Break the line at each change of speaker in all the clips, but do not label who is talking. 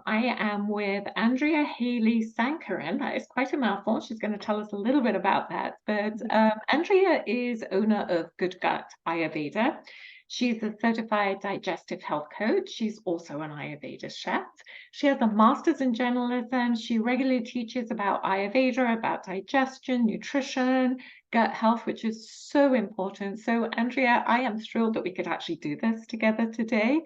I am with Andrea Haley Sankaran. That is quite a mouthful. She's going to tell us a little bit about that. But Andrea is owner of Good Gut Ayurveda. She's a certified digestive health coach. She's also an Ayurveda chef. She has a master's in journalism. She regularly teaches about Ayurveda, about digestion, nutrition, gut health, which is so important. So, Andrea, I am thrilled that we could actually do this together today.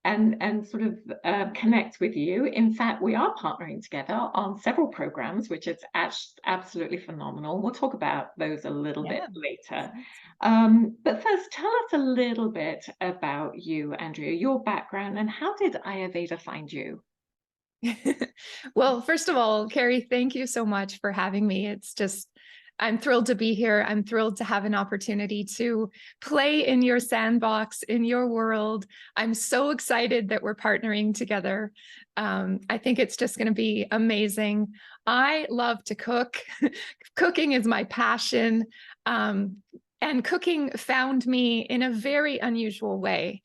And sort of connect with you. In fact, we are partnering together on several programs, which is absolutely phenomenal. We'll talk about those a little bit later. But first, tell us a little bit about you, Andrea, your background, and how did Ayurveda find you?
Well, first of all, Carrie, thank you so much for having me. I'm thrilled to be here. I'm thrilled to have an opportunity to play in your sandbox, in your world. I'm so excited that we're partnering together. I think it's just going to be amazing. I love to cook. Cooking is my passion. And cooking found me in a very unusual way,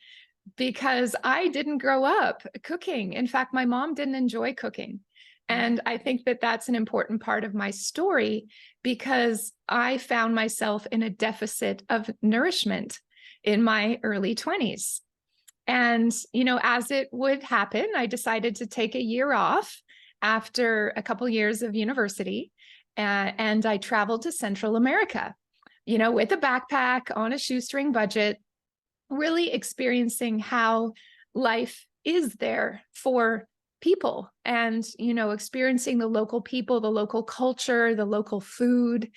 because I didn't grow up cooking. In fact, my mom didn't enjoy cooking. And I think that that's an important part of my story, because I found myself in a deficit of nourishment in my early 20s. And, as it would happen, I decided to take a year off after a couple years of university. And I traveled to Central America, with a backpack on a shoestring budget, really experiencing how life is there for people, and experiencing the local people, the local culture, the local food.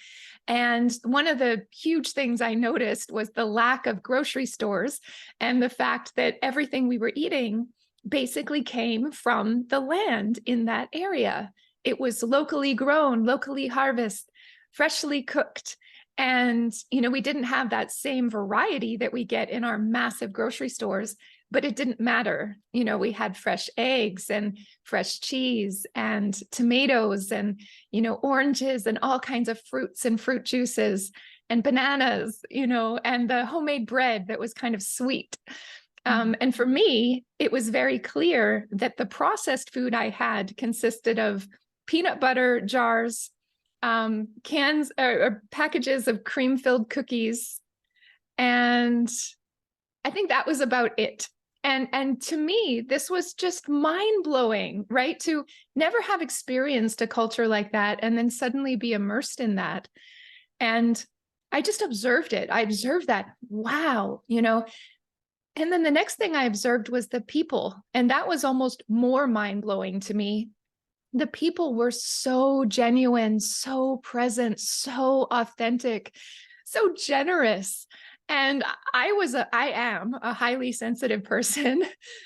And one of the huge things I noticed was the lack of grocery stores, and the fact that everything we were eating basically came from the land in that area. It was locally grown, locally harvested, freshly cooked. And, we didn't have that same variety that we get in our massive grocery stores, but it didn't matter. We had fresh eggs and fresh cheese and tomatoes and, oranges and all kinds of fruits and fruit juices and bananas, and the homemade bread that was kind of sweet. And for me, it was very clear that the processed food I had consisted of peanut butter jars, cans or packages of cream-filled cookies. And I think that was about it. And to me, this was just mind-blowing, right? To never have experienced a culture like that and then suddenly be immersed in that. And I just observed it. I observed that, wow, And then the next thing I observed was the people. And that was almost more mind-blowing to me. The people were so genuine, so present, so authentic, so generous. And I am a highly sensitive person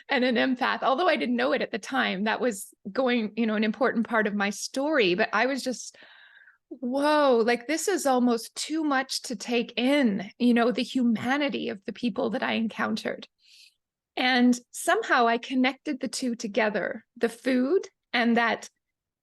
and an empath, although I didn't know it at the time. That was going, an important part of my story. But I was just, whoa, like this is almost too much to take in, the humanity of the people that I encountered. And somehow I connected the two together, the food and that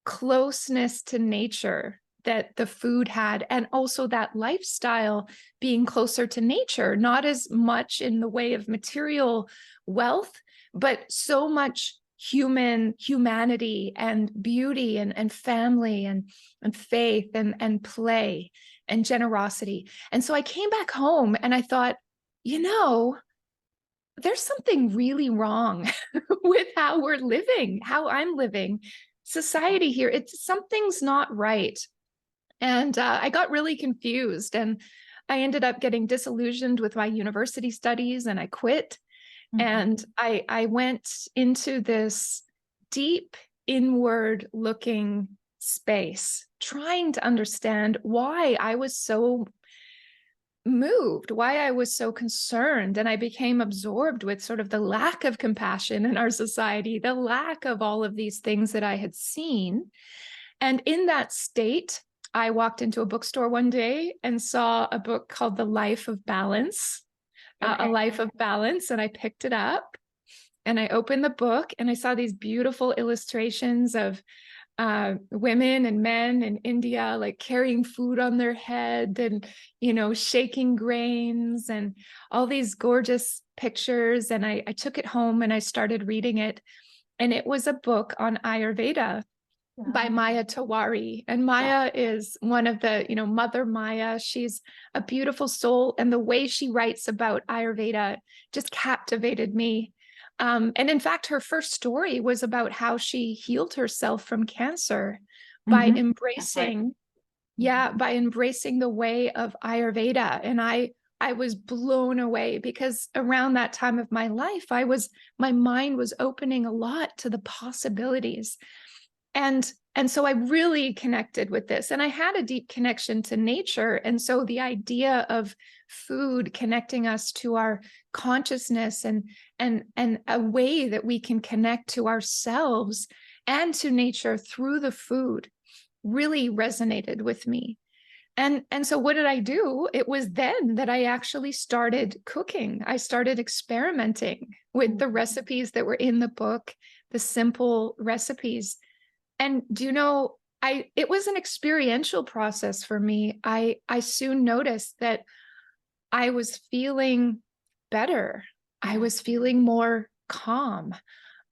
closeness to nature that the food had, and also that lifestyle being closer to nature, not as much in the way of material wealth, but so much humanity and beauty and family and faith and play and generosity. And so I came back home and I thought, there's something really wrong with how we're living, how I'm living society here. Something's not right. And I got really confused, and I ended up getting disillusioned with my university studies, and I quit. And I went into this deep inward looking space, trying to understand why I was so moved, why I was so concerned. And I became absorbed with sort of the lack of compassion in our society, the lack of all of these things that I had seen. And in that state, I walked into a bookstore one day and saw a book called The Life of Balance, A Life of Balance. And I picked it up and I opened the book and I saw these beautiful illustrations of women and men in India, like carrying food on their head and, shaking grains and all these gorgeous pictures. And I took it home and I started reading it. And it was a book on Ayurveda by Maya Tawari. And Maya is one of the, Mother Maya. She's a beautiful soul. And the way she writes about Ayurveda just captivated me. And in fact, her first story was about how she healed herself from cancer by embracing, by embracing the way of Ayurveda. And I was blown away because around that time of my life, my mind was opening a lot to the possibilities. And so I really connected with this, and I had a deep connection to nature. And so the idea of food connecting us to our consciousness and a way that we can connect to ourselves and to nature through the food really resonated with me. And so what did I do? It was then that I actually started cooking. I started experimenting with the recipes that were in the book, the simple recipes. And it was an experiential process for me. I soon noticed that I was feeling better. I was feeling more calm.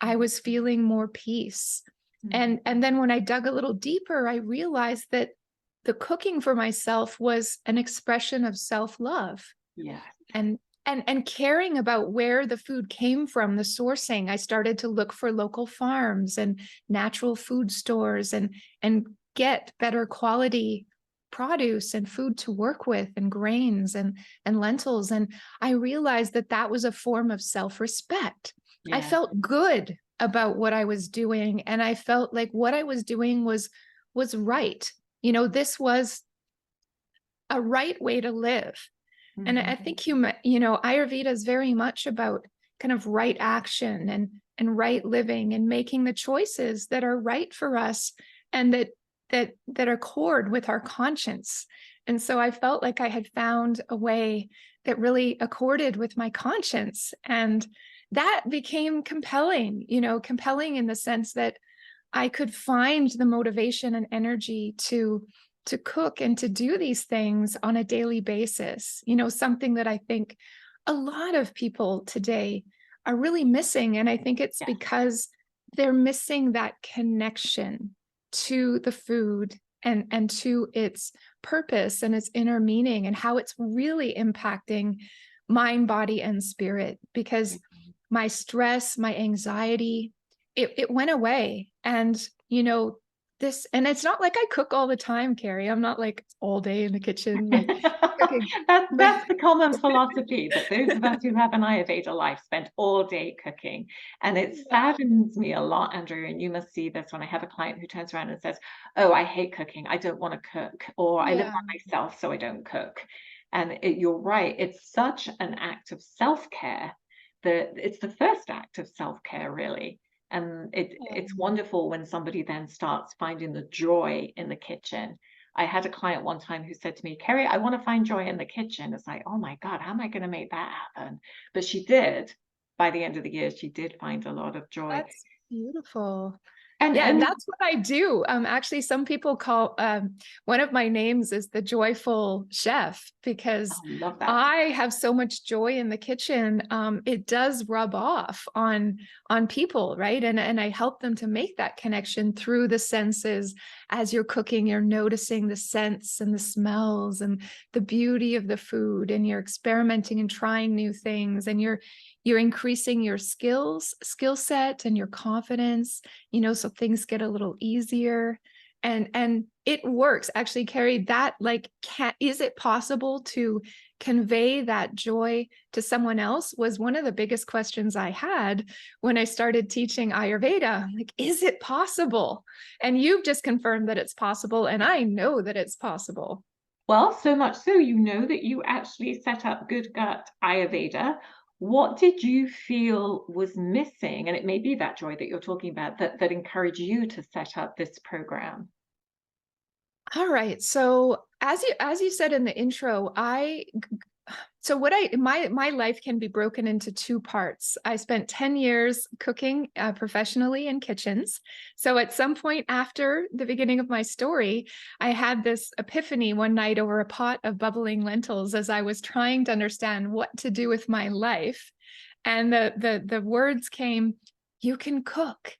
I was feeling more peace. And then when I dug a little deeper, I realized that the cooking for myself was an expression of self-love.
Yeah.
And caring about where the food came from, the sourcing. I started to look for local farms and natural food stores and get better quality produce and food to work with, and grains and lentils. And I realized that that was a form of self-respect. I felt good about what I was doing, and I felt like what I was doing was right. This was a right way to live. And I think Ayurveda is very much about kind of right action and right living and making the choices that are right for us and that accord with our conscience. And so I felt like I had found a way that really accorded with my conscience, and that became compelling in the sense that I could find the motivation and energy to cook and to do these things on a daily basis, something that I think a lot of people today are really missing. And I think it's because they're missing that connection to the food and to its purpose and its inner meaning and how it's really impacting mind, body, and spirit. Because my stress, my anxiety, it went away. And, and it's not like I cook all the time, Carrie. I'm not like all day in the kitchen. Like, cooking.
That's the common philosophy, that those of us who have an Ayurveda life spend all day cooking. And it saddens me a lot, Andrea, and you must see this when I have a client who turns around and says, oh, I hate cooking. I don't want to cook, or I live by myself, so I don't cook. And you're right. It's such an act of self-care that it's the first act of self-care, really. And it's wonderful when somebody then starts finding the joy in the kitchen. I had a client one time who said to me, Kerry, I want to find joy in the kitchen. It's like, oh my God, how am I going to make that happen? But she did. By the end of the year, she did find a lot of joy.
That's beautiful.
And
that's what I do. Actually, some people call one of my names is the Joyful Chef, because
I love that.
I have so much joy in the kitchen. It does rub off on people, right? And I help them to make that connection through the senses. As you're cooking, you're noticing the scents and the smells and the beauty of the food, and you're experimenting and trying new things, and you're increasing your skill set and your confidence, so things get a little easier. And it works. Actually, Carrie, that is it possible to convey that joy to someone else was one of the biggest questions I had when I started teaching Ayurveda. Like, is it possible? And you've just confirmed that it's possible. And I know that it's possible.
Well, so much so, that you actually set up Good Gut Ayurveda. What did you feel was missing? And it may be that joy that you're talking about that encouraged you to set up this program.
All right. So as you said in the intro, I So my life can be broken into two parts. I spent 10 years cooking professionally in kitchens. So at some point after the beginning of my story, I had this epiphany one night over a pot of bubbling lentils as I was trying to understand what to do with my life. And the words came, "You can cook."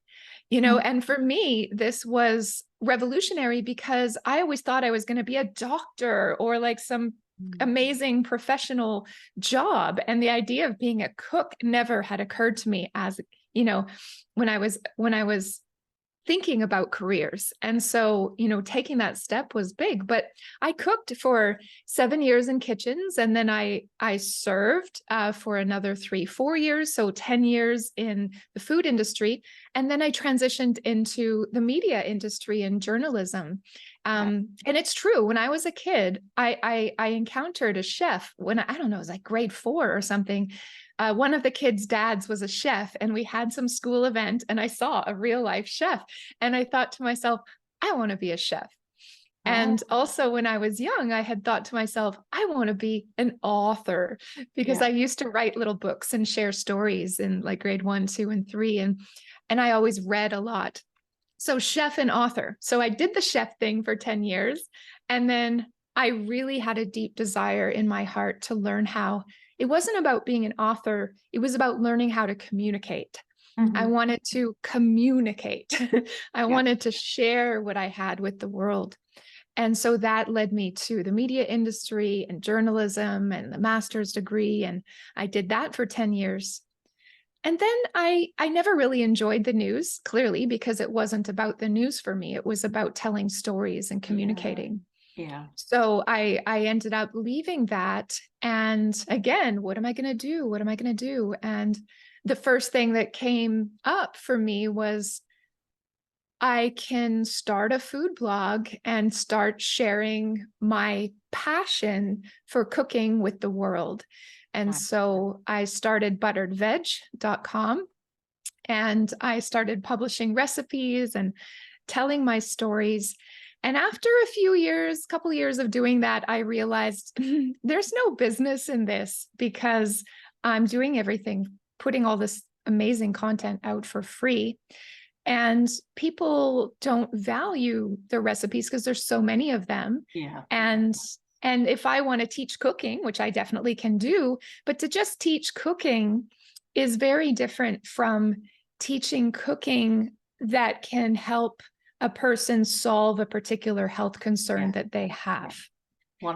And for me, this was revolutionary because I always thought I was going to be a doctor or like some amazing professional job. And the idea of being a cook never had occurred to me as, when I was thinking about careers. And so, taking that step was big, but I cooked for 7 years in kitchens. And then I served for another 3-4 years. So 10 years in the food industry. And then I transitioned into the media industry and journalism. And it's true. When I was a kid, I encountered a chef when I don't know, it was like grade 4 or something. One of the kids' dads was a chef, and we had some school event, and I saw a real life chef. And I thought to myself, I want to be a chef. And also when I was young, I had thought to myself, I want to be an author because I used to write little books and share stories in like grade 1, 2, and 3. And I always read a lot. So chef and author. So I did the chef thing for 10 years. And then I really had a deep desire in my heart to learn how. It wasn't about being an author. It was about learning how to communicate. I wanted to communicate. I wanted to share what I had with the world. And so that led me to the media industry and journalism and the master's degree. And I did that for 10 years. And then I never really enjoyed the news, clearly, because it wasn't about the news for me. It was about telling stories and communicating.
Yeah.
So I ended up leaving that. And again, what am I going to do? What am I going to do? And the first thing that came up for me was I can start a food blog and start sharing my passion for cooking with the world. And so I started butteredveg.com, and I started publishing recipes and telling my stories. And after a few years, couple of years of doing that, I realized there's no business in this because I'm doing everything, putting all this amazing content out for free. And people don't value the recipes because there's so many of them. And if I want to teach cooking, which I definitely can do, but to just teach cooking is very different from teaching cooking that can help a person solve a particular health concern that they have.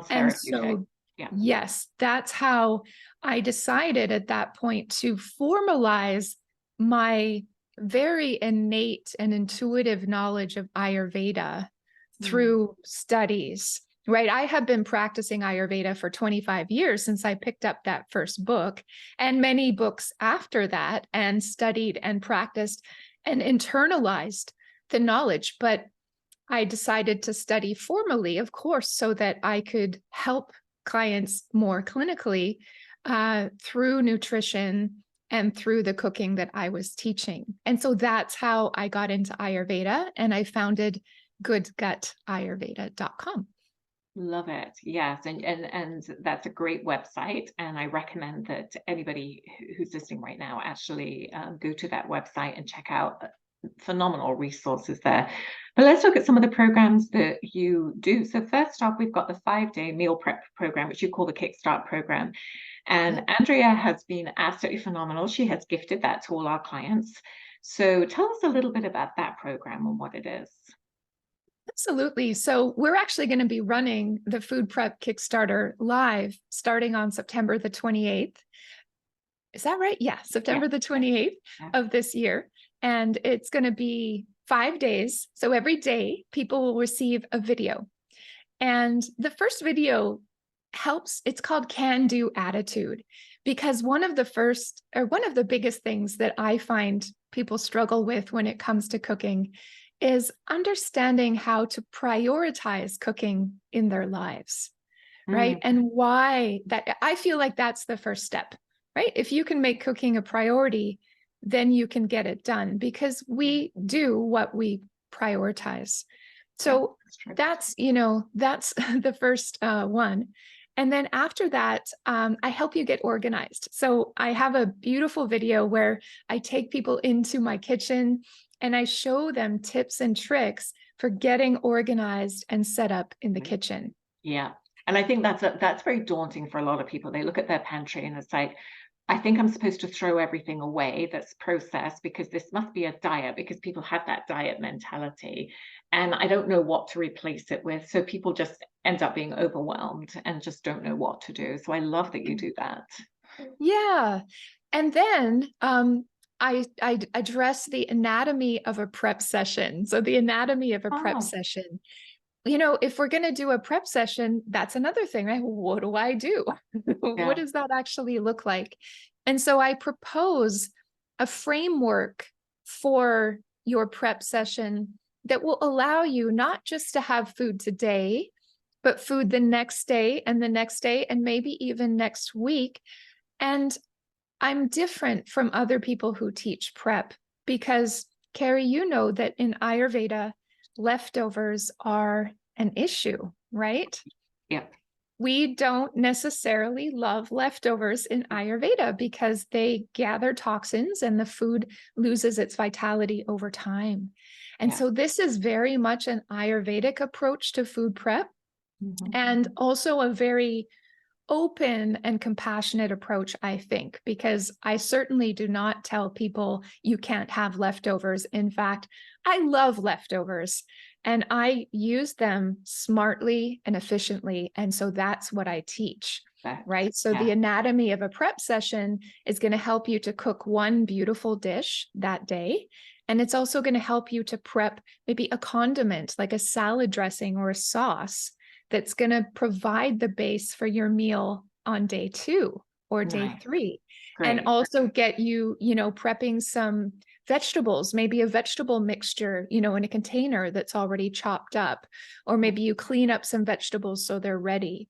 And so, yes, that's how I decided at that point to formalize my very innate and intuitive knowledge of Ayurveda through studies, right? I have been practicing Ayurveda for 25 years since I picked up that first book, and many books after that, and studied and practiced and internalized the knowledge. But I decided to study formally, of course, so that I could help clients more clinically through nutrition and through the cooking that I was teaching. And so that's how I got into Ayurveda, and I founded goodgutayurveda.com.
Love it. Yes. And that's a great website. And I recommend that anybody who's listening right now actually go to that website and check out phenomenal resources there. But let's look at some of the programs that you do. So first off, we've got the 5-day meal prep program, which you call the Kickstart program. And Andrea has been absolutely phenomenal. She has gifted that to all our clients. So tell us a little bit about that program and what it is.
Absolutely. So we're actually going to be running the Food Prep Kickstarter live starting on September the 28th. Is that right? Yeah, September the 28th of this year. And it's going to be 5 days. So every day people will receive a video. And the first video helps. It's called Can-Do Attitude, because one of the biggest things that I find people struggle with when it comes to cooking is understanding how to prioritize cooking in their lives, right? And why that, I feel like that's the first step, right? If you can make cooking a priority, then you can get it done, because we do what we prioritize. So that's the first one. And then after that, I help you get organized. So I have a beautiful video where I take people into my kitchen and I show them tips and tricks for getting organized and set up in the kitchen.
Yeah. And I think that's very daunting for a lot of people. They look at their pantry and it's like, I think I'm supposed to throw everything away that's processed because this must be a diet, because people have that diet mentality. And I don't know what to replace it with. So people just end up being overwhelmed and just don't know what to do. So I love that you do that.
Yeah. And then I address the anatomy of a prep session. So the anatomy of a prep
Oh,
session. If we're going to do a prep session, that's another thing, right? What do I do? What
yeah.
does that actually look like? And so I propose a framework for your prep session that will allow you not just to have food today, but food the next day and the next day, and maybe even next week. And I'm different from other people who teach prep because, Carrie, you know that in Ayurveda, leftovers are an issue, right?
Yeah.
We don't necessarily love leftovers in Ayurveda because they gather toxins and the food loses its vitality over time. And
Yeah.
so this is very much an Ayurvedic approach to food prep,
Mhm.
and also a very open and compassionate approach, I think, because I certainly do not tell people you can't have leftovers. In fact, I love leftovers and I use them smartly and efficiently. And so that's what I teach, right? So the
Yeah.
anatomy of a prep session is going to help you to cook one beautiful dish that day. And it's also going to help you to prep maybe a condiment like a salad dressing or a sauce that's going to provide the base for your meal on day 2 or day
Nice.
3. And
Great.
also get you, prepping some vegetables, maybe a vegetable mixture, in a container that's already chopped up, or maybe you clean up some vegetables so they're ready,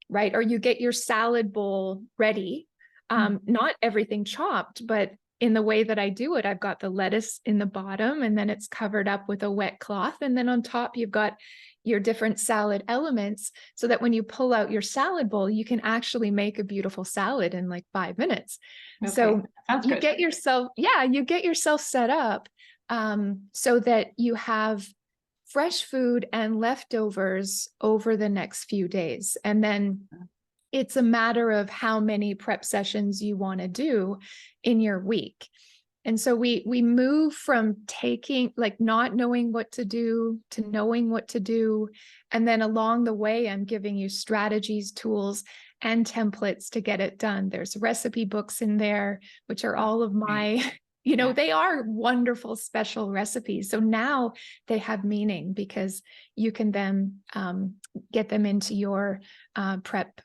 right? Or you get your salad bowl ready. Not everything chopped, but in the way that I do it, I've got the lettuce in the bottom and then it's covered up with a wet cloth. And then on top, you've got your different salad elements so that when you pull out your salad bowl, you can actually make a beautiful salad in like 5 minutes.
Okay.
So
Sounds
you
good.
get yourself set up so that you have fresh food and leftovers over the next few days. And then it's a matter of how many prep sessions you want to do in your week. And so we move from taking, like, not knowing what to do to knowing what to do. And then along the way, I'm giving you strategies, tools, and templates to get it done. There's recipe books in there, which are all of my,
Yeah.
they are wonderful special recipes. So now they have meaning because you can then get them into your prep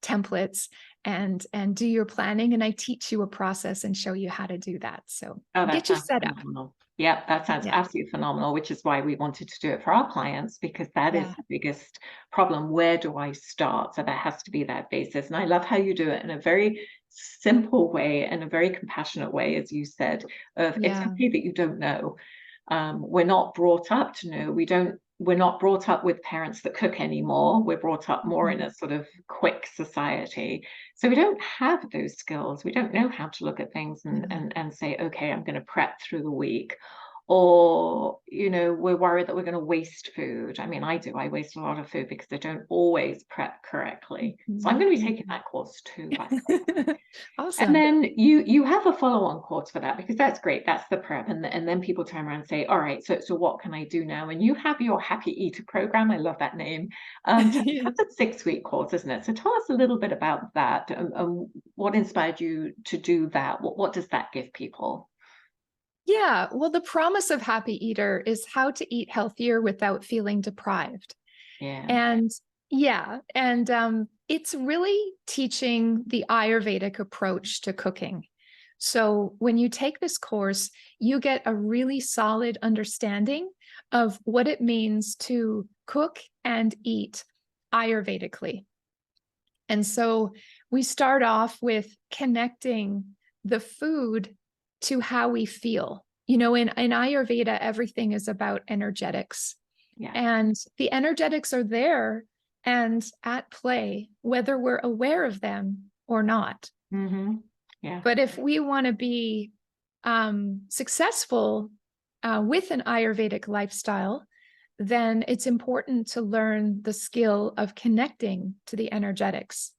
templates and do your planning. And I teach you a process and show you how to do that. So
Oh, that
get you
sounds
set up.
phenomenal. Yeah, that sounds
Yeah.
absolutely phenomenal, which is why we wanted to do it for our clients, because that is
Yeah.
the biggest problem. Where do I start? So there has to be that basis. And I love how you do it in a very simple way and a very compassionate way, as you said, of it's
Yeah.
okay that you don't know. We're not brought up to know. We're not brought up with parents that cook anymore. We're brought up more in a sort of quick society. So we don't have those skills. We don't know how to look at things and say, okay, I'm going to prep through the week. Or, we're worried that we're going to waste food. I mean, I do. I waste a lot of food because I don't always prep correctly. So I'm going to be taking that course too, by the way. And
Awesome.
then you have a follow-on course for that, because that's great. That's the prep. And then people turn around and say, all right, so what can I do now? And you have your Happy Eater program. I love that name. So
Yeah.
that's a 6-week course, isn't it? So tell us a little bit about that. What inspired you to do that? What does that give people?
Yeah. Well, the promise of Happy Eater is how to eat healthier without feeling deprived.
Yeah.
And it's really teaching the Ayurvedic approach to cooking. So when you take this course, you get a really solid understanding of what it means to cook and eat Ayurvedically. And so we start off with connecting the food to how we feel. In Ayurveda, everything is about energetics.
Yeah.
And the energetics are there and at play, whether we're aware of them or not.
Mm-hmm. Yeah.
But if we want to be successful with an Ayurvedic lifestyle, then it's important to learn the skill of connecting to the energetics.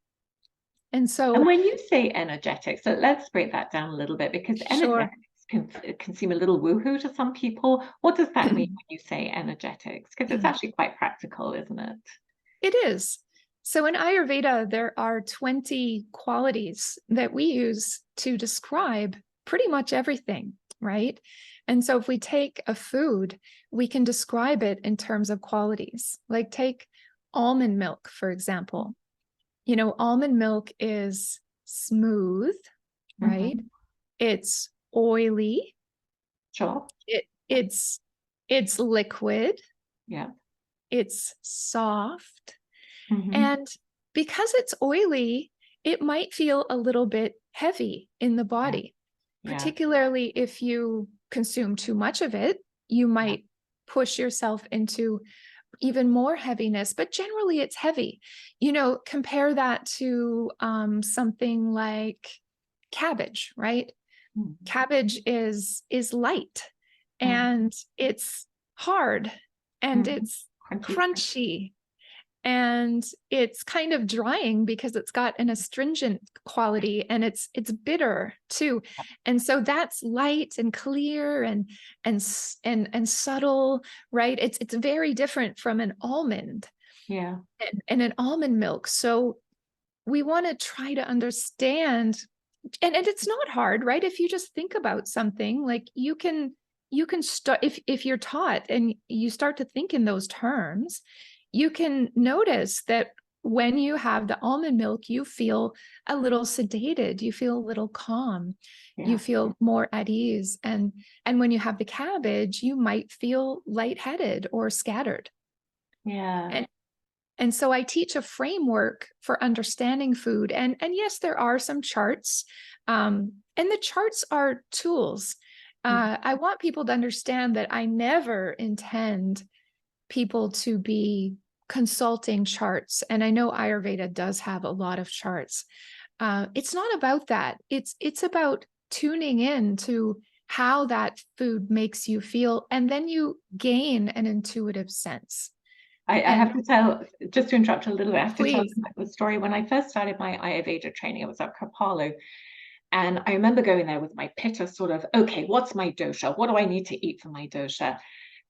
And so,
And when you say energetic, so let's break that down a little bit, because
sure.
energetics can seem a little woohoo to some people. What does that mean when you say energetics? Because it's actually quite practical, isn't it?
It is. So in Ayurveda, there are 20 qualities that we use to describe pretty much everything, right? And so if we take a food, we can describe it in terms of qualities. Like take almond milk, for example. Almond milk is smooth, right?
Mm-hmm.
It's oily.
Sure.
It's liquid.
Yeah.
It's soft.
Mm-hmm.
And because it's oily, it might feel a little bit heavy in the body,
Yeah.
particularly if you consume too much of it, you might push yourself into even more heaviness, but generally it's heavy. Compare that to something like cabbage, right?
Mm-hmm.
Cabbage is light
Mm-hmm.
and it's hard and it's crunchy and it's kind of drying because it's got an astringent quality and it's bitter too. And so that's light and clear and subtle, right? It's very different from an almond.
Yeah.
And an almond milk. So we want to try to understand, and it's not hard, right? If you just think about something, like you can start, if you're taught and you start to think in those terms, you can notice that when you have the almond milk, you feel a little sedated, you feel a little calm, you feel more at ease. And when you have the cabbage, you might feel lightheaded or scattered.
Yeah.
And so I teach a framework for understanding food. And yes, there are some charts. And the charts are tools. I want people to understand that I never intend people to be consulting charts. And I know Ayurveda does have a lot of charts. It's not about that. It's about tuning in to how that food makes you feel. And then you gain an intuitive sense.
I have to tell, just to interrupt a little bit, I have to tell
Please.
the story. When I first started my Ayurveda training, I was at Kripalu, and I remember going there with my pitta, sort of, okay, what's my dosha? What do I need to eat for my dosha?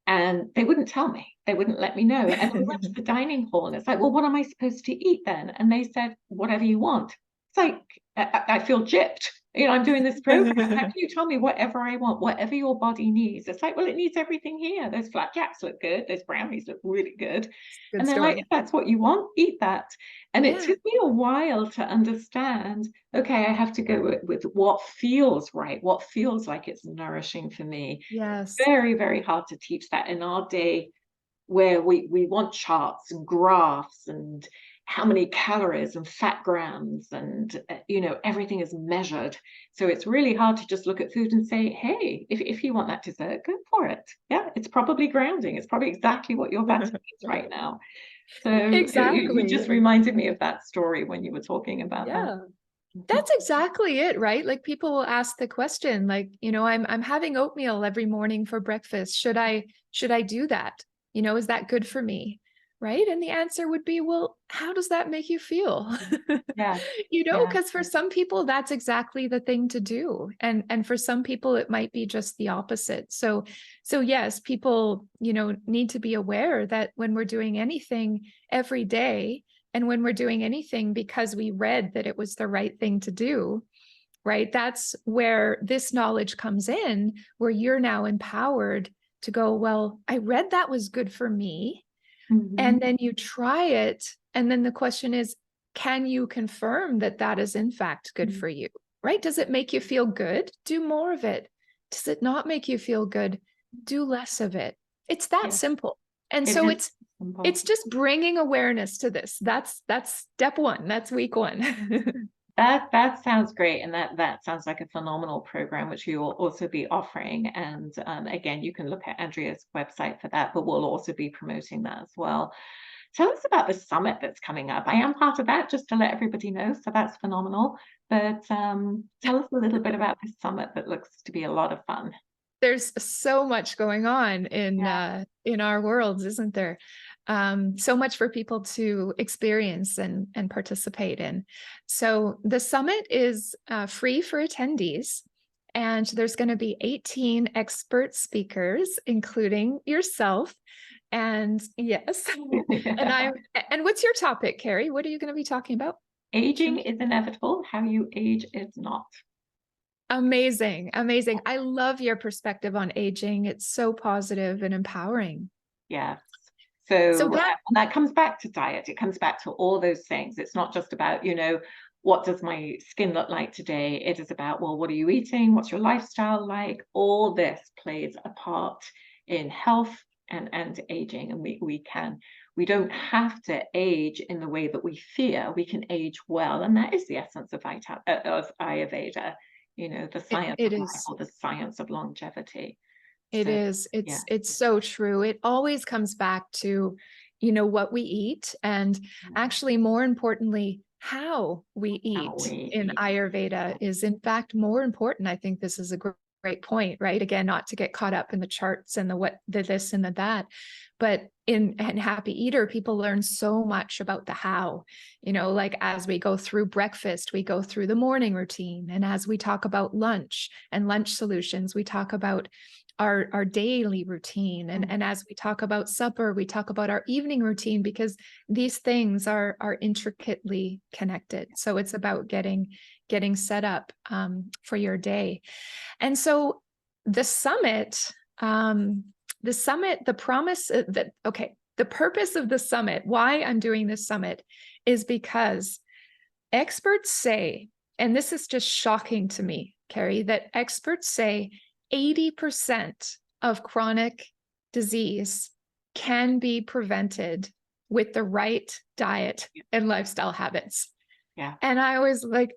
And they wouldn't tell me. They wouldn't let me know. And we went to the dining hall, and it's like, well, what am I supposed to eat then? And they said, whatever you want. It's like, I feel gypped. I'm doing this program. How can you tell me whatever I want, whatever your body needs? It's like, well, it needs everything here. Those flapjacks look good. Those brownies look really good.
Good
And they're
story.
like, if that's what you want, eat that. And it took me a while to understand, okay, I have to go with what feels right, what feels like it's nourishing for me.
Yes.
Very, very hard to teach that in our day, where we want charts and graphs and how many calories and fat grams and everything is measured. So it's really hard to just look at food and say, hey, if you want that dessert, go for it. Yeah, it's probably grounding. It's probably exactly what your body needs right now. So
Exactly.
you just reminded me of that story when you were talking about that.
That's exactly it, right? Like people will ask the question, like, I'm having oatmeal every morning for breakfast. Should I do that? Is that good for me? Right? And the answer would be, well, how does that make you feel?
Yeah.
Because for some people that's exactly the thing to do. And for some people it might be just the opposite. So yes, people, need to be aware that when we're doing anything every day, and when we're doing anything because we read that it was the right thing to do, right? That's where this knowledge comes in, where you're now empowered to go, well, I read that was good for me. And then you try it. And then the question is, can you confirm that that is in fact good for you, right? Does it make you feel good? Do more of it. Does it not make you feel good? Do less of it. It's that simple. And so it's just bringing awareness to this. That's step one. That's week one.
That sounds great, and that sounds like a phenomenal program, which we will also be offering. And again, you can look at Andrea's website for that, but we'll also be promoting that as well. tell us about the summit that's coming up. I am part of that, just to let everybody know, so that's phenomenal. But tell us a little bit about this summit that looks to be a lot of fun.
There's so much going on in our worlds, isn't there? So much for people to experience and participate in. So the summit is free for attendees, and there's going to be 18 expert speakers, including yourself. And yes, and what's your topic, Carrie? What are you going to be talking about?
Aging is inevitable. How you age is not.
Amazing. Amazing. I love your perspective on aging. It's so positive and empowering.
Yeah. So that comes back to diet. It comes back to all those things. It's not just about, what does my skin look like today? It is about, well, what are you eating? What's your lifestyle like? All this plays a part in health and aging. And we don't have to age in the way that we fear. We can age well. And that is the essence of Ayurveda. The science of life, or the science of longevity.
It's so true. It always comes back to, what we eat, and actually, more importantly, how we eat in Ayurveda is in fact more important. I think this is a great point, right? Again, not to get caught up in the charts and the this and the that, but in Happy Eater, people learn so much about the how, like as we go through breakfast, we go through the morning routine. And as we talk about lunch and lunch solutions, we talk about our daily routine. And as we talk about supper, we talk about our evening routine, because these things are intricately connected. So it's about getting set up for your day. And so the summit, the promise that, the purpose of the summit, why I'm doing this summit, is because experts say, and this is just shocking to me, Carrie, that experts say 80% of chronic disease can be prevented with the right diet and lifestyle habits.
Yeah.
And I was like,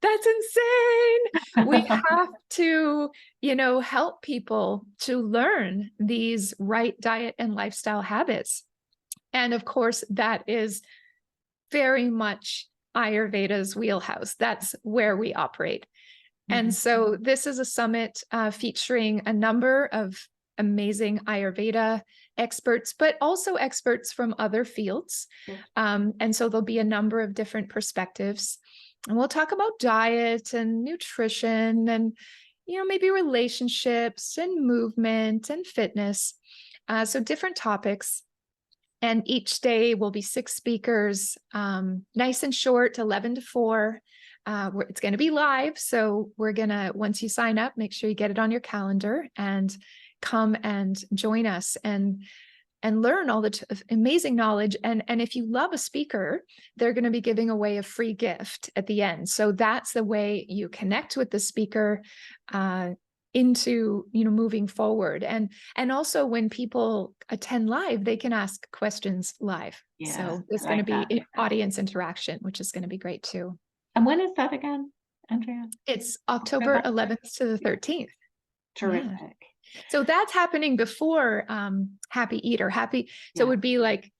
that's insane. We have to, help people to learn these right diet and lifestyle habits. And of course, that is very much Ayurveda's wheelhouse. That's where we operate. And so this is a summit featuring a number of amazing Ayurveda experts, but also experts from other fields. And so there'll be a number of different perspectives. And we'll talk about diet and nutrition and, maybe relationships and movement and fitness. So different topics. And each day will be 6 speakers, nice and short, 11 to 4. It's going to be live. So we're going to, once you sign up, make sure you get it on your calendar and come and join us and learn all the amazing knowledge. And if you love a speaker, they're going to be giving away a free gift at the end. So that's the way you connect with the speaker into, moving forward. And also when people attend live, they can ask questions live. So there's going to be audience interaction, which is going to be great too.
And when is that again, Andrea?
It's October 11th to the 13th.
Terrific.
Yeah. So that's happening before Happy Eater. So it would be like,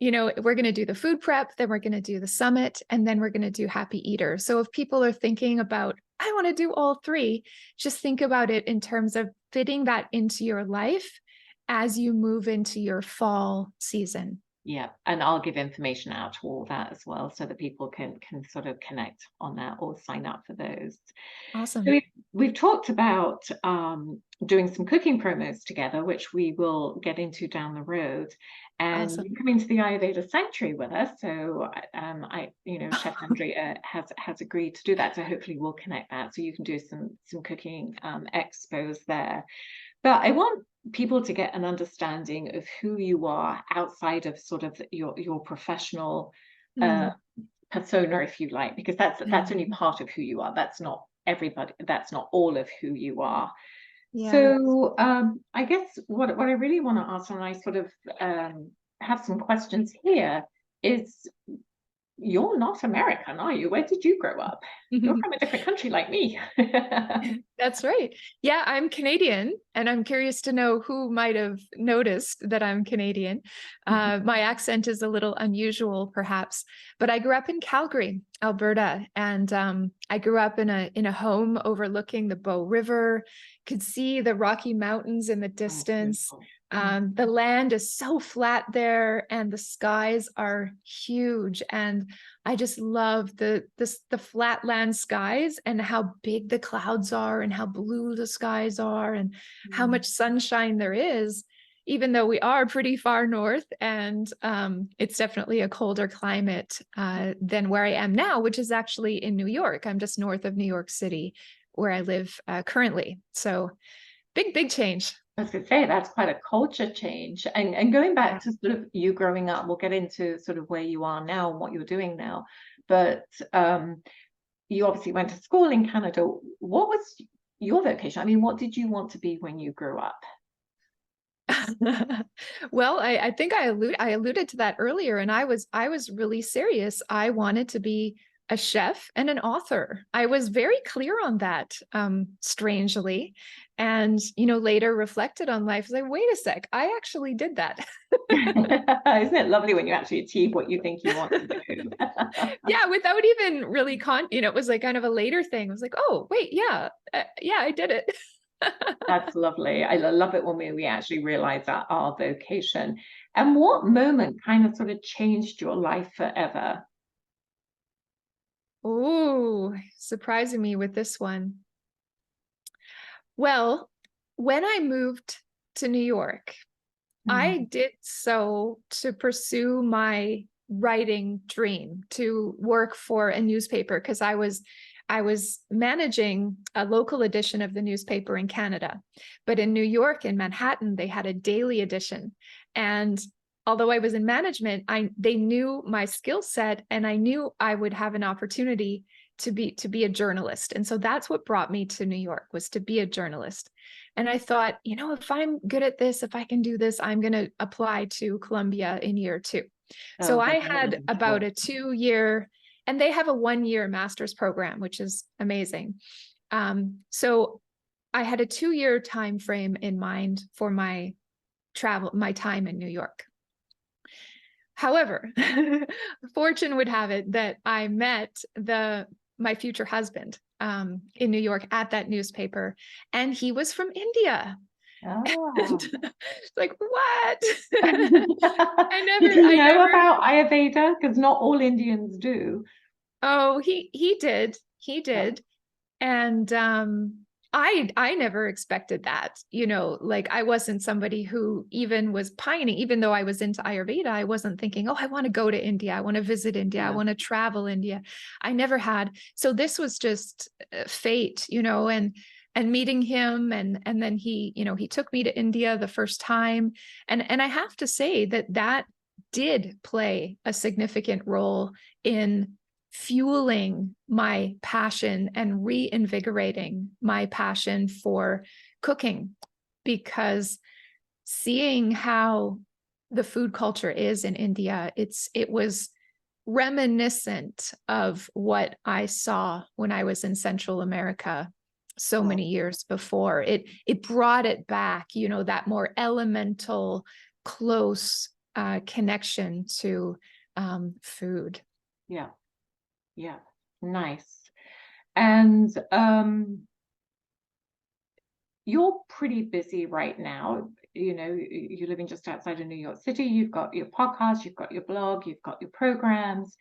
we're going to do the food prep, then we're going to do the summit, and then we're going to do Happy Eater. So if people are thinking about, I want to do all 3, just think about it in terms of fitting that into your life as you move into your fall season.
Yeah, and I'll give information out to all that as well, so that people can sort of connect on that or sign up for those.
Awesome.
So we've talked about doing some cooking promos together, which we will get into down the road. And you come into the Ayurveda Sanctuary with us, so Chef Andrea has agreed to do that. So hopefully we'll connect that, so you can do some cooking expos there. But I want people to get an understanding of who you are outside of sort of your professional persona, if you like, because that's only part of who you are. That's not everybody. That's not all of who you are. Yeah. So I guess what I really want to ask, and I sort of have some questions here, is you're not American, are you? Where did you grow up? You're from a different country like me.
That's right. Yeah, I'm Canadian, and I'm curious to know who might have noticed that I'm Canadian. My accent is a little unusual, perhaps, but I grew up in Calgary, Alberta, and I grew up in a home overlooking the Bow River. Could see the Rocky Mountains in the
Oh,
distance.
beautiful.
The land is so flat there, and the skies are huge. And I just love the flatland skies and how big the clouds are and how blue the skies are and how much sunshine there is, even though we are pretty far north, and it's definitely a colder climate than where I am now, which is actually in New York. I'm just north of New York City, where I live currently. So big change.
I was going to say that's quite a culture change. And going
Yeah.
back to sort of you growing up, we'll get into sort of where you are now and what you're doing now. But you obviously went to school in Canada. What was your vocation? I mean, what did you want to be when you grew up?
Well, I think I alluded to that earlier, and I was really serious. I wanted to be a chef and an author. I was very clear on that, strangely. And, later reflected on life, like, wait a sec, I actually did that.
Isn't it lovely when you actually achieve what you think you want to do?
Yeah, without even really it was like kind of a later thing. I was like, oh, wait, yeah, yeah, I did it.
That's lovely. I love it when we actually realize that our vocation. And what moment kind of sort of changed your life forever?
Oh, surprising me with this one. Well, when I moved to New York, I did so to pursue my writing dream, to work for a newspaper, because I was managing a local edition of the newspaper in Canada. But in New York, in Manhattan, they had a daily edition. And although I was in management, they knew my skill set, and I knew I would have an opportunity to be a journalist. And so that's what brought me to New York, was to be a journalist. And I thought, if I'm good at this, if I can do this, I'm going to apply to Columbia in year 2. So
Oh,
I
that's
had about
wonderful.
a 2-year, and they have a 1-year master's program, which is amazing. So I had a 2-year time frame in mind for my time in New York. However, fortune would have it that I met my future husband in New York at that newspaper, and he was from India.
Oh.
And like, what?
Did he
I
know
never.
about Ayurveda? Because not all Indians do.
Oh, he did. He
Yeah.
did. And I never expected that, like I wasn't somebody who even was pining, even though I was into Ayurveda, I wasn't thinking, oh, I want to go to India. I want to visit India. I
Yeah.
want to travel India. I never had. So this was just fate, and meeting him. And then he took me to India the first time. And I have to say that did play a significant role in fueling my passion and reinvigorating my passion for cooking, because seeing how the food culture is in India, it was reminiscent of what I saw when I was in Central America so
Oh,
many years before. It brought it back, that more elemental, close connection to food.
yeah. Yeah. Nice. And you're pretty busy right now. You're living just outside of New York City. You've got your podcast, you've got your blog, you've got your programs,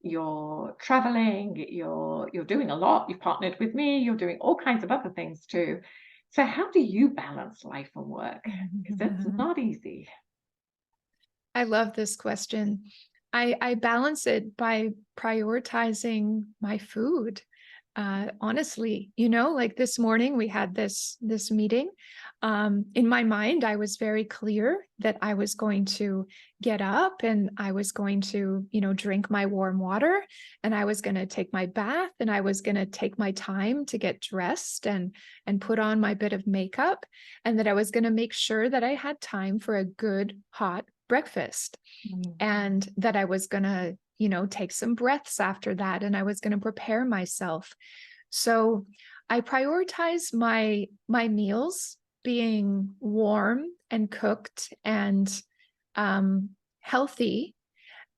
you're traveling, you're doing a lot. You've partnered with me, you're doing all kinds of other things too. So how do you balance life and work? Because it's not easy.
I love this question. I balance it by prioritizing my food. Honestly, like this morning we had this meeting. In my mind, I was very clear that I was going to get up and I was going to, drink my warm water, and I was going to take my bath, and I was going to take my time to get dressed and put on my bit of makeup, and that I was going to make sure that I had time for a good hot breakfast, and that I was going to, take some breaths after that. And I was going to prepare myself. So I prioritize my meals being warm and cooked and healthy.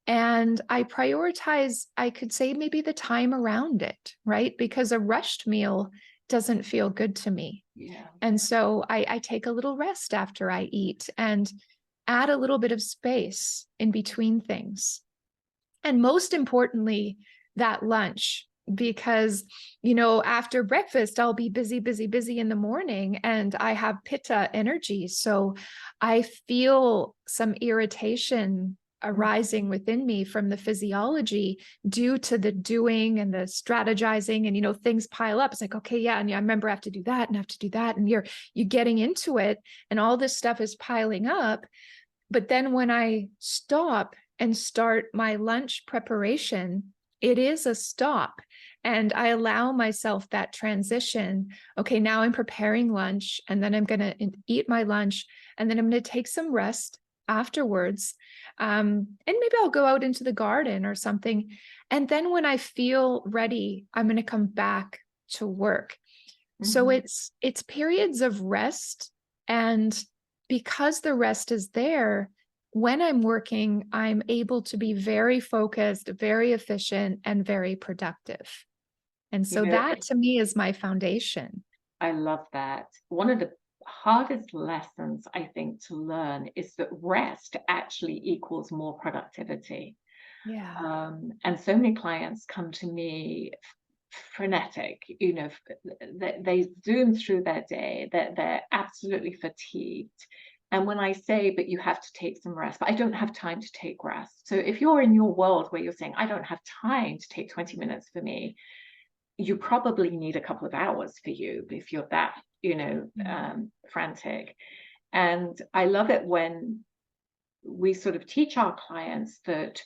And I prioritize, I could say, maybe the time around it, right? Because a rushed meal doesn't feel good to me.
Yeah.
And so I take a little rest after I eat and add a little bit of space in between things. And most importantly, that lunch, because, after breakfast, I'll be busy, busy, busy in the morning, and I have pitta energy. So I feel some irritation arising within me from the physiology due to the doing and the strategizing, and things pile up. It's like, okay, yeah, and I remember I have to do that and I have to do that, and you're getting into it, and all this stuff is piling up. But then when I stop and start my lunch preparation, it is a stop. And I allow myself that transition. Okay, now I'm preparing lunch, and then I'm going to eat my lunch, and then I'm going to take some rest afterwards. And maybe I'll go out into the garden or something. And then when I feel ready, I'm going to come back to work. So it's periods of rest. And because the rest is there, when I'm working, I'm able to be very focused, very efficient, and very productive. And so that to me is my foundation.
I love that. One of the hardest lessons, I think, to learn is that rest actually equals more productivity.
Yeah.
And so many clients come to me frenetic, they zoom through their day, they're absolutely fatigued. And when I say, but you have to take some rest, but I don't have time to take rest. So if you're in your world where you're saying, I don't have time to take 20 minutes for me, you probably need a couple of hours for you if you're that, frantic. And I love it when we sort of teach our clients that,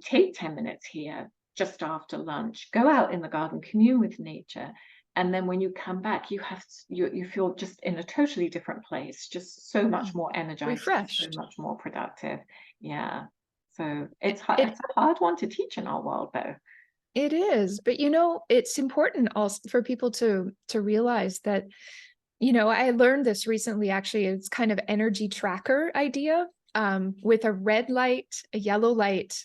take 10 minutes here just after lunch, go out in the garden, commune with nature. And then when you come back, you feel just in a totally different place, just so much more energized,
refreshed,
so much more productive. Yeah. So it's a hard one to teach in our world, though.
It is, but it's important also for people to realize that, I learned this recently, actually. It's kind of energy tracker idea, with a red light, a yellow light.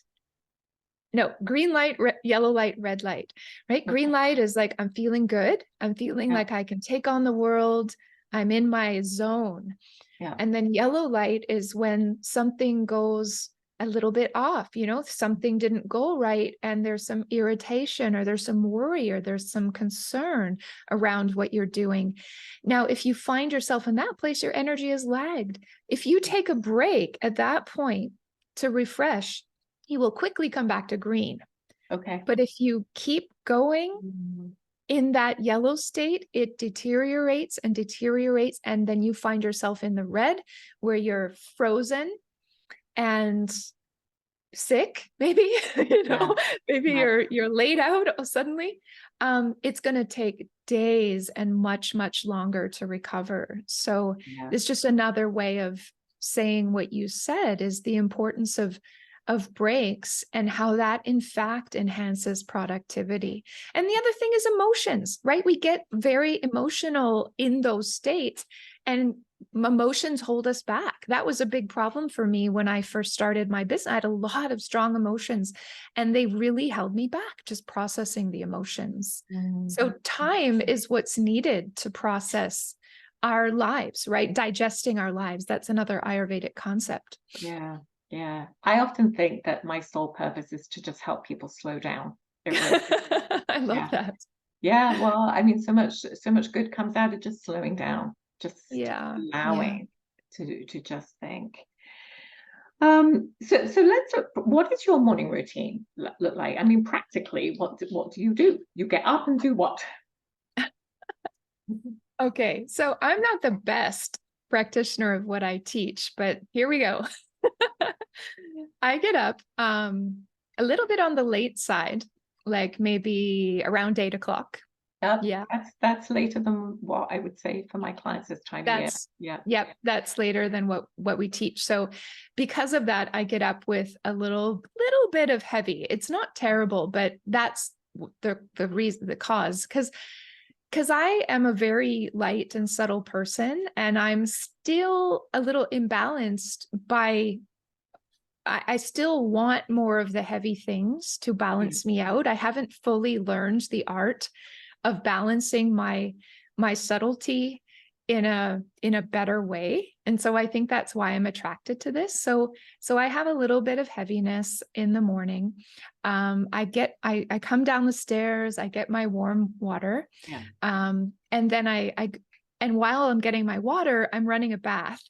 No, green light, yellow light, red light, right? Green light is like, I'm feeling good. I'm feeling like I can take on the world. I'm in my zone.
Yeah.
And then yellow light is when something goes a little bit off, something didn't go right, and there's some irritation, or there's some worry, or there's some concern around what you're doing. Now, if you find yourself in that place, your energy is lagged. If you take a break at that point to refresh, you will quickly come back to green.
Okay.
But if you keep going in that yellow state, it deteriorates and deteriorates. And then you find yourself in the red, where you're frozen and sick, maybe, maybe you're laid out suddenly. It's going to take days and much, much longer to recover. So it's just another way of saying what you said, is the importance of breaks and how that in fact enhances productivity. And the other thing is emotions, right? We get very emotional in those states, and emotions hold us back. That was a big problem for me when I first started my business. I had a lot of strong emotions, and they really held me back, just processing the emotions. So time is what's needed to process our lives, right? Digesting our lives. That's another Ayurvedic concept.
Yeah. Yeah. I often think that my sole purpose is to just help people slow down.
I love that.
Yeah. Well, I mean, so much good comes out of just slowing down, just allowing to just think. So let's look, what does your morning routine look like? I mean, practically, what do you do? You get up and do what?
Okay, so I'm not the best practitioner of what I teach, but here we go. I get up a little bit on the late side, like maybe around 8 o'clock. Yeah.
That's later than what I would say for my clients this time of year.
That's,
Yeah.
yep, that's later than what we teach. So because of that, I get up with a little bit of heavy. It's not terrible, but that's the reason, the cause, because I am a very light and subtle person, and I'm still a little imbalanced by, I still want more of the heavy things to balance me out. I haven't fully learned the art of balancing my subtlety in a better way. And so I think that's why I'm attracted to this. So I have a little bit of heaviness in the morning. I come down the stairs, I get my warm water.
Yeah.
And then and while I'm getting my water, I'm running a bath.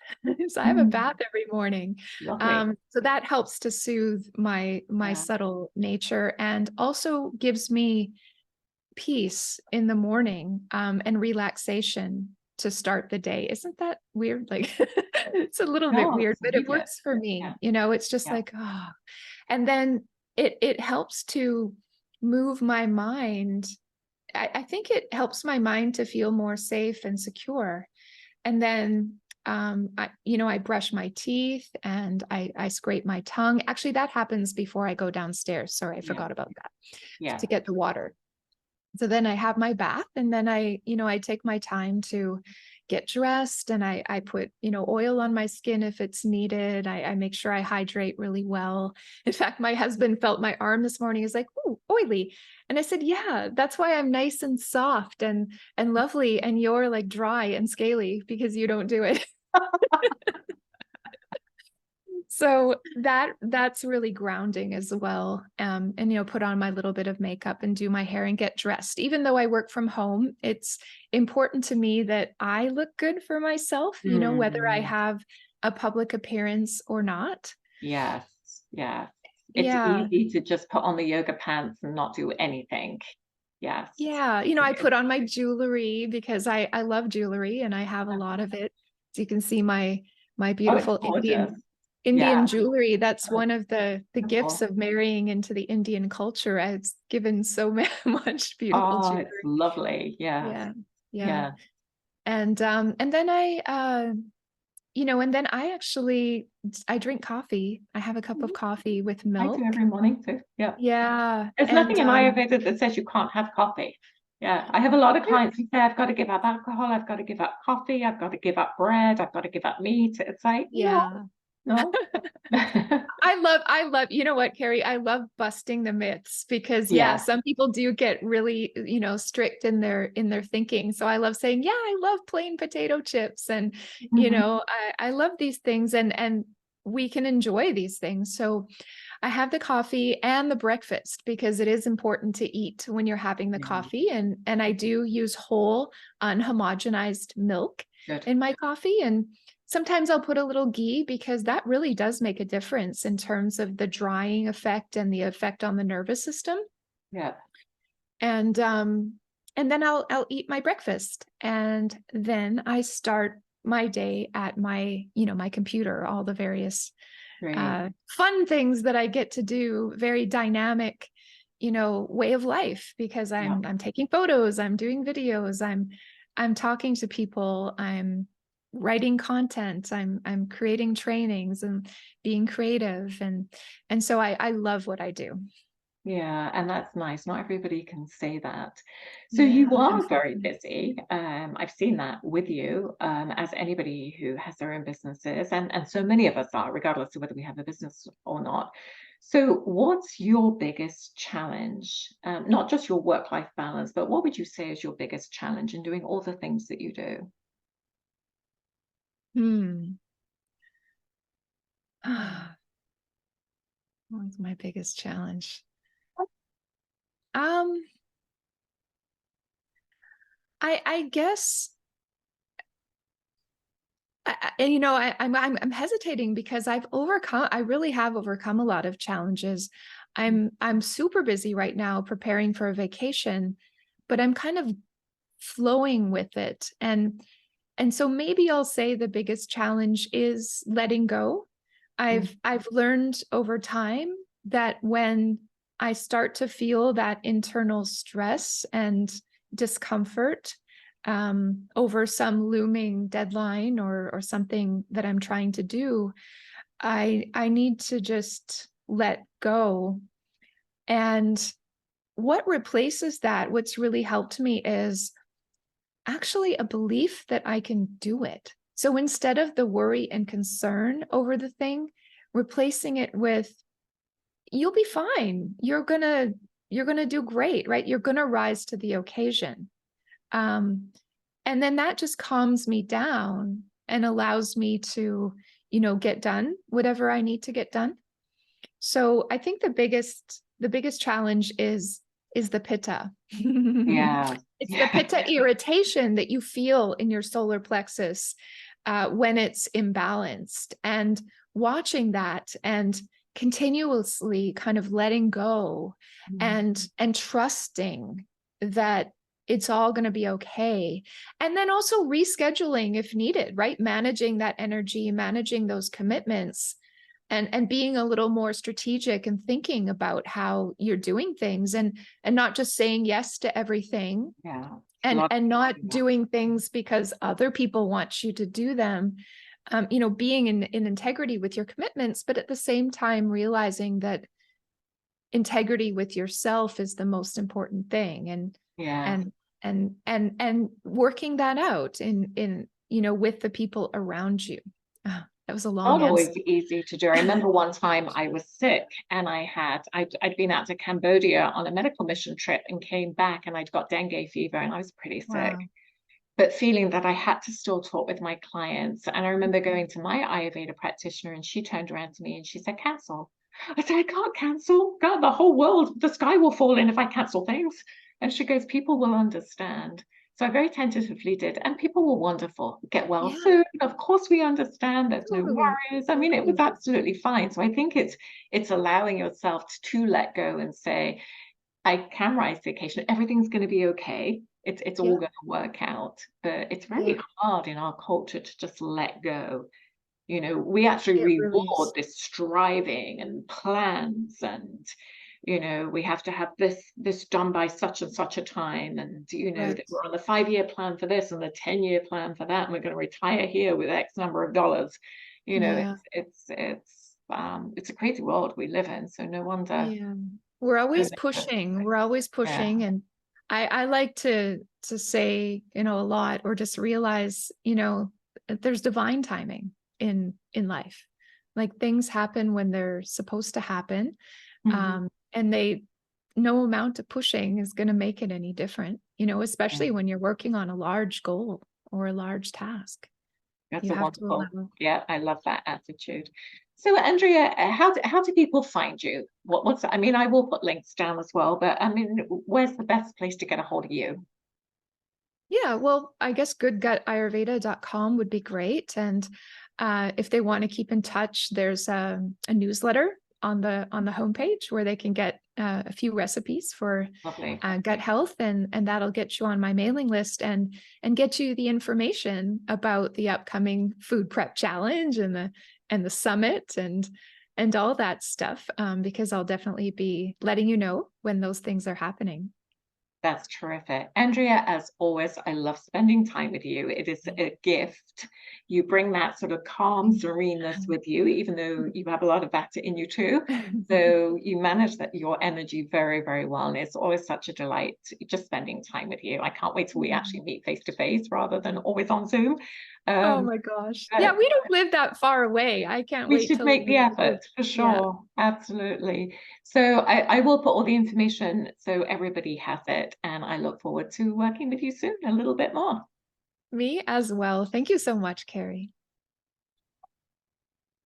So I have a bath every morning.
Lovely.
So that helps to soothe my subtle nature, and also gives me peace in the morning, and relaxation to start the day. Isn't that weird? Like it's a little bit
No,
weird,
it's
but
really
it
good.
works for me.
Yeah.
You know, it's just
Yeah.
like, oh, and then it helps to move my mind. I think it helps my mind to feel more safe and secure. And then I brush my teeth, and I scrape my tongue. Actually, that happens before I go downstairs. Sorry, I
Yeah.
forgot about that.
Yeah.
To get the water. So then I have my bath, and then I take my time to get dressed, and I put, oil on my skin if it's needed. I make sure I hydrate really well. In fact, my husband felt my arm this morning. He's like, "Oh, oily." And I said, "Yeah, that's why I'm nice and soft and lovely, and you're like dry and scaly because you don't do it." So that's really grounding as well. And put on my little bit of makeup and do my hair and get dressed. Even though I work from home, it's important to me that I look good for myself, whether I have a public appearance or not.
Yes. Yeah. It's
Yeah.
easy to just put on the yoga pants and not do anything. Yes.
Yeah. I put on my jewelry because I love jewelry, and I have a lot of it. So you can see my
Oh, it's
beautiful
gorgeous.
Indian
Yeah.
jewelry. That's
Oh,
one of the gifts
beautiful.
of marrying into the Indian culture. It's given so much beautiful
Oh,
jewelry.
it's lovely. Yes.
Yeah. Yeah.
Yeah.
And then and then I drink coffee. I have a cup of coffee with
I do
milk.
every morning too. Yeah.
Yeah.
There's
And
nothing in Ayurveda that says you can't have coffee. Yeah. I have a lot of clients who say, I've got to give up alcohol, I've got to give up coffee, I've got to give up bread, I've got to give up meat. It's like,
yeah.
no.
I love, you know what, Carrie, I love busting the myths because
Yeah.
some people do get really, strict in their thinking. So I love saying, yeah, I love plain potato chips. And,
Mhm.
I love these things, and we can enjoy these things. So I have the coffee and the breakfast because it is important to eat when you're having the
Yeah.
coffee. And I do use whole unhomogenized milk
Good.
in my coffee. And sometimes I'll put a little ghee because that really does make a difference in terms of the drying effect and the effect on the nervous system.
Yeah.
And then I'll eat my breakfast, and then I start my day at my my computer, all the various
Great.
fun things that I get to do, very dynamic, way of life, because
Yeah.
I'm taking photos, I'm doing videos, I'm talking to people, I'm writing content, I'm creating trainings and being creative, and so I love what I do.
Yeah, and that's nice. Not everybody can say that. So
Yeah,
you
I'm
are very
flexible.
busy. I've seen that with you, as anybody who has their own businesses, and so many of us are, regardless of whether we have a business or not. So what's your biggest challenge? Not just your work-life balance, but what would you say is your biggest challenge in doing all the things that you do?
Hmm. What's my biggest challenge? Um, I guess, I'm hesitating because I really have overcome a lot of challenges. I'm super busy right now preparing for a vacation, but I'm kind of flowing with it. And so maybe I'll say the biggest challenge is letting go.
Mm.
I've learned over time that when I start to feel that internal stress and discomfort over some looming deadline or something that I'm trying to do, I need to just let go. And what replaces that, what's really helped me is actually a belief that I can do it. So instead of the worry and concern over the thing, replacing it with, you'll be fine. You're gonna do great, right? You're gonna rise to the occasion. And then that just calms me down and allows me to, get done whatever I need to get done. So I think the biggest challenge is the pitta.
Yeah.
It's the pitta irritation that you feel in your solar plexus when it's imbalanced, and watching that and continuously kind of letting go and trusting that it's all going to be okay. And then also rescheduling if needed, right? Managing that energy, managing those commitments, and being a little more strategic and thinking about how you're doing things, and not just saying yes to everything,
Yeah.
and not doing things because other people want you to do them. Being in integrity with your commitments, but at the same time realizing that integrity with yourself is the most important thing, and working that out in with the people around you. That was a long
Not always
answer.
easy to do. I remember one time I was sick and I'd been out to Cambodia on a medical mission trip and came back and I'd got dengue fever and I was pretty sick,
Wow.
but feeling that I had to still talk with my clients. And I remember going to my Ayurveda practitioner and she turned around to me and she said, cancel. I said, I can't cancel. God, the whole world, the sky will fall in if I cancel things. And she goes, people will understand. So I very tentatively did. And people were wonderful. Get well
Yeah,
soon. Of course, we understand. There's no
totally.
worries. I mean, it was absolutely fine. So I think it's allowing yourself to let go and say, I can rise to the occasion. Everything's going to be okay. It's all
Yeah,
going to work out. But it's
yeah,
very hard in our culture to just let go. We actually
it really
reward
is.
this striving and plans, and we have to have this done by such and such a time, and that
Right.
we're on the 5-year plan for this and the 10-year plan for that, and we're going to retire here with X number of dollars.
Yeah,
It's a crazy world we live in, so no wonder.
yeah. We're
No
always
wonder.
pushing. We're always
Yeah.
pushing. And I like to say, a lot, or just realize, that there's divine timing in life. Like, things happen when they're supposed to happen.
Mhm.
And no amount of pushing is going to make it any different,
Yeah.
especially when you're working on a large goal or a large task.
That's
You
a
have to
wonderful.
allow.
Yeah, I love that attitude. So, Andrea, how do people find you? I mean, I will put links down as well, but I mean, where's the best place to get a hold of you?
Yeah, well, I guess goodgutayurveda.com would be great. And if they want to keep in touch, there's a newsletter on the homepage where they can get a few recipes for
Lovely.
gut health, and that'll get you on my mailing list, and get you the information about the upcoming food prep challenge and the summit and all that stuff, because I'll definitely be letting you know when those things are happening.
That's terrific. Andrea, as always, I love spending time with you. It is a gift. You bring that sort of calm sereneness with you, even though you have a lot of that in you too. So you manage your energy very, very well. And it's always such a delight just spending time with you. I can't wait till we actually meet face to face rather than always on Zoom.
Oh
Um,
my gosh. Yeah,
but
we don't live that far away. I can't
we
wait
should
till we
make the
meet too.
effort for
Yeah.
sure. Absolutely. So I will put all the information so everybody has it. And I look forward to working with you soon a little bit more.
Me as well. Thank you so much, Carrie.